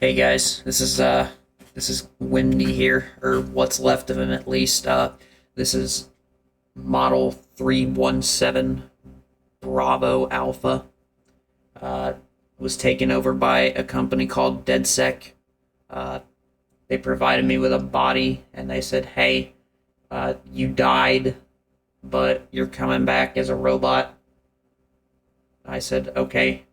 Hey guys, this is Wimdy here, or what's left of him at least. This is Model 317 Bravo Alpha. Was taken over by a company called DeadSec. Uh, they provided me with a body, and they said, "Hey, you died, but you're coming back as a robot." I said, "Okay."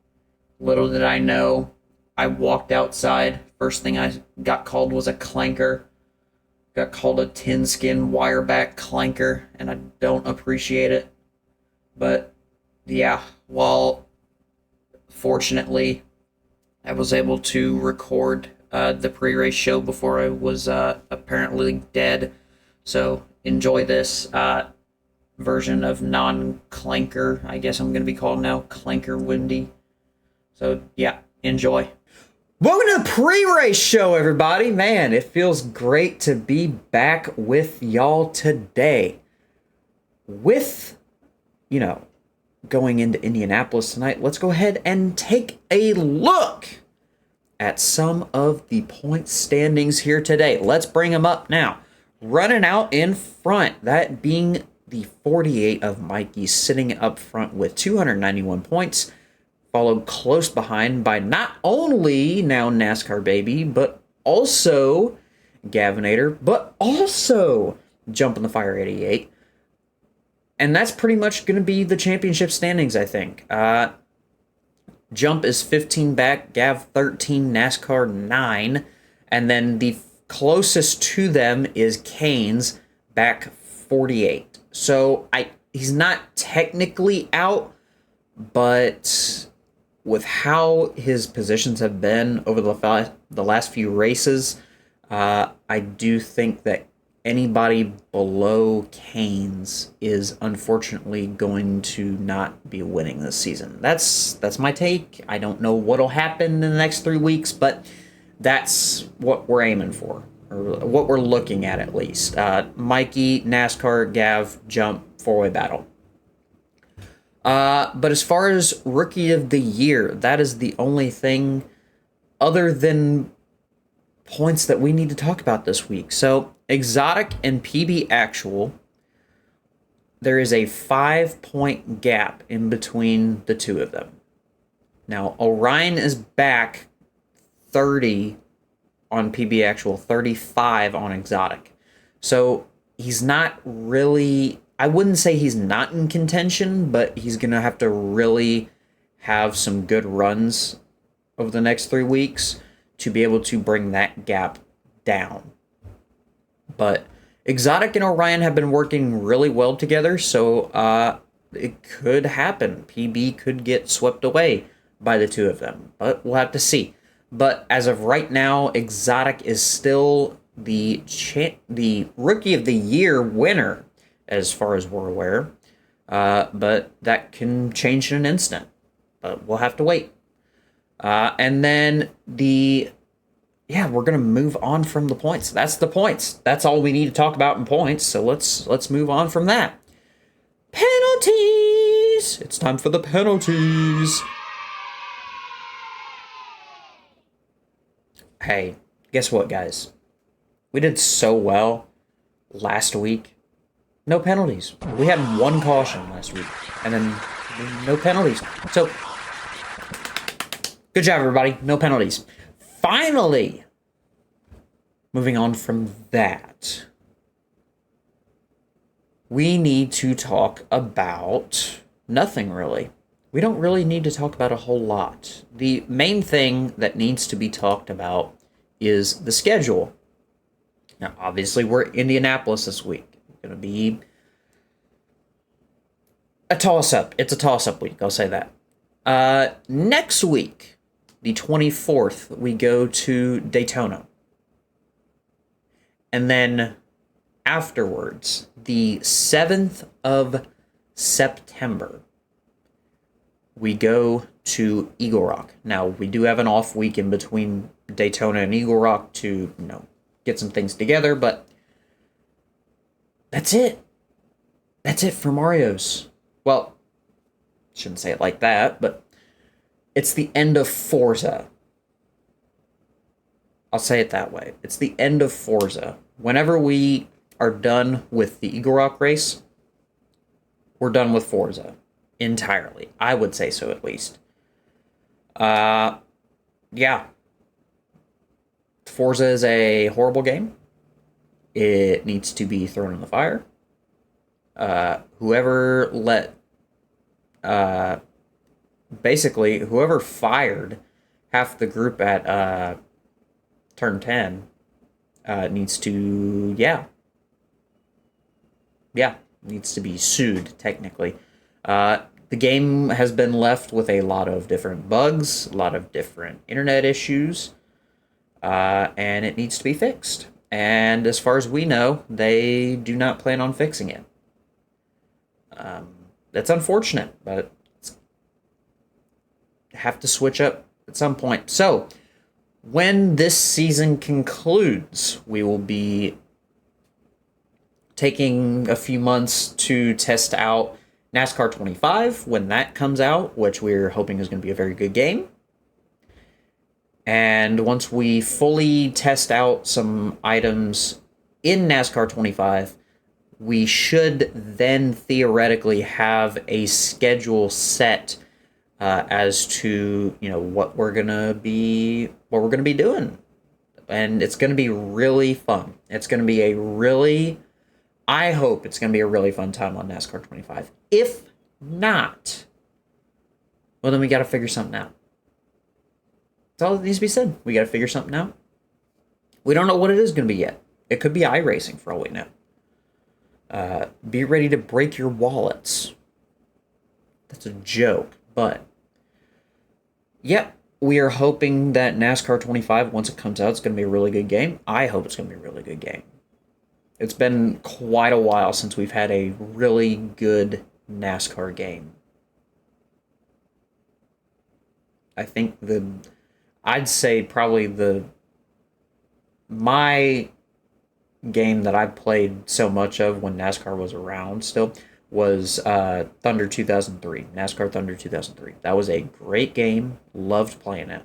Little did I know, I walked outside. First thing I got called was a clanker. Got called a tin skin wireback clanker, and I don't appreciate it. But yeah, well, fortunately, I was able to record the pre-race show before I was apparently dead. So enjoy this version of non-clanker. I guess I'm going to be called now Clanker Wimdy. So yeah, enjoy. Welcome to the pre-race show, everybody. Man, it feels great to be back with y'all today. With, going into Indianapolis tonight, let's go ahead and take a look at some of the point standings here today. Let's bring them up now. Running out in front, that being the 48 of Mikey, sitting up front with 291 points. Followed close behind by not only now NASCAR Baby, but also Gavinator, but also Jump in the Fire 88. And that's pretty much going to be the championship standings, I think. Jump is 15 back, Gav 13, NASCAR 9. And then the closest to them is Canes, back 48. So he's not technically out, but with how his positions have been over the last few races, I do think that anybody below Canes is unfortunately going to not be winning this season. That's my take. I don't know what'll happen in the next 3 weeks, but that's what we're aiming for, or what we're looking at least. Mikey, NASCAR, Gav, Jump, four-way battle. But as far as Rookie of the Year, that is the only thing other than points that we need to talk about this week. So, Exotic and PB Actual, there is a 5-point gap in between the two of them. Now, Orion is back 30 on PB Actual, 35 on Exotic. So, he's not really... I wouldn't say he's not in contention, but he's going to have to really have some good runs over the next 3 weeks to be able to bring that gap down. But Exotic and Orion have been working really well together, so it could happen. PB could get swept away by the two of them, but we'll have to see. But as of right now, Exotic is still the Rookie of the Year winner, as far as we're aware, but that can change in an instant. But we'll have to wait. And then we're gonna move on from the points. That's the points. That's all we need to talk about in points. So let's move on from that. Penalties. It's time for the penalties. Hey, guess what, guys? We did so well last week. No penalties. We had one caution last week, and then no penalties. So, good job, everybody. No penalties. Finally, moving on from that, we need to talk about nothing, really. We don't really need to talk about a whole lot. The main thing that needs to be talked about is the schedule. Now, obviously, we're in Indianapolis this week. Going to be a toss-up. It's a toss-up week, I'll say that. Next week, the 24th, we go to Daytona. And then afterwards, the 7th of September, we go to Eagle Rock. Now, we do have an off week in between Daytona and Eagle Rock to, get some things together, but that's it. That's it for Mario's. Well, shouldn't say it like that, but it's the end of Forza. I'll say it that way. It's the end of Forza. Whenever we are done with the Eagle Rock race, we're done with Forza entirely. I would say so, at least. Yeah. Forza is a horrible game. It needs to be thrown in the fire. Whoever fired half the group at turn 10 needs to, needs to be sued, technically. The game has been left with a lot of different bugs, a lot of different internet issues, and it needs to be fixed. And as far as we know, they do not plan on fixing it. That's unfortunate, but have to switch up at some point. So, when this season concludes, we will be taking a few months to test out NASCAR 25 when that comes out, which we're hoping is going to be a very good game. And once we fully test out some items in NASCAR 25, we should then theoretically have a schedule set as to what we're gonna be doing, and it's gonna be really fun. It's gonna be I hope it's gonna be a really fun time on NASCAR 25. If not, well, then we got to figure something out. That's all that needs to be said. We got to figure something out. We don't know what it is going to be yet. It could be iRacing for all we know. Be ready to break your wallets. That's a joke, but yep, we are hoping that NASCAR 25, once it comes out, it's going to be a really good game. I hope it's going to be a really good game. It's been quite a while since we've had a really good NASCAR game. I think I'd say probably my game that I played so much of when NASCAR was around still was Thunder 2003, NASCAR Thunder 2003. That was a great game. Loved playing it.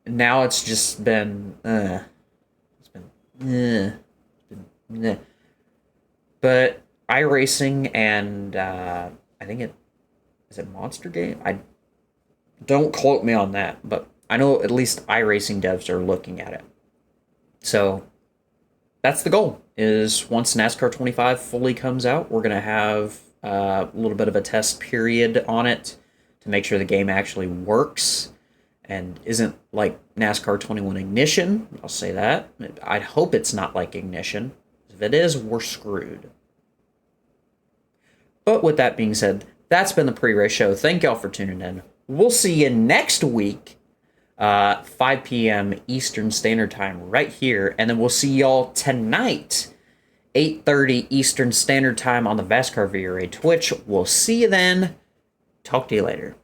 Now it's just been, But iRacing and I think is it Monster Game? I don't quote me on that, but I know at least iRacing devs are looking at it. So that's the goal. Is once NASCAR 25 fully comes out, we're gonna have a little bit of a test period on it to make sure the game actually works and isn't like NASCAR 21 Ignition. I'll say that. I hope it's not like Ignition. If it is, we're screwed. But with that being said, that's been the pre-race show. Thank y'all for tuning in. We'll see you next week, 5 p.m. Eastern Standard Time right here. And then we'll see y'all tonight, 8:30 Eastern Standard Time on the VASCAR VRA Twitch. We'll see you then. Talk to you later.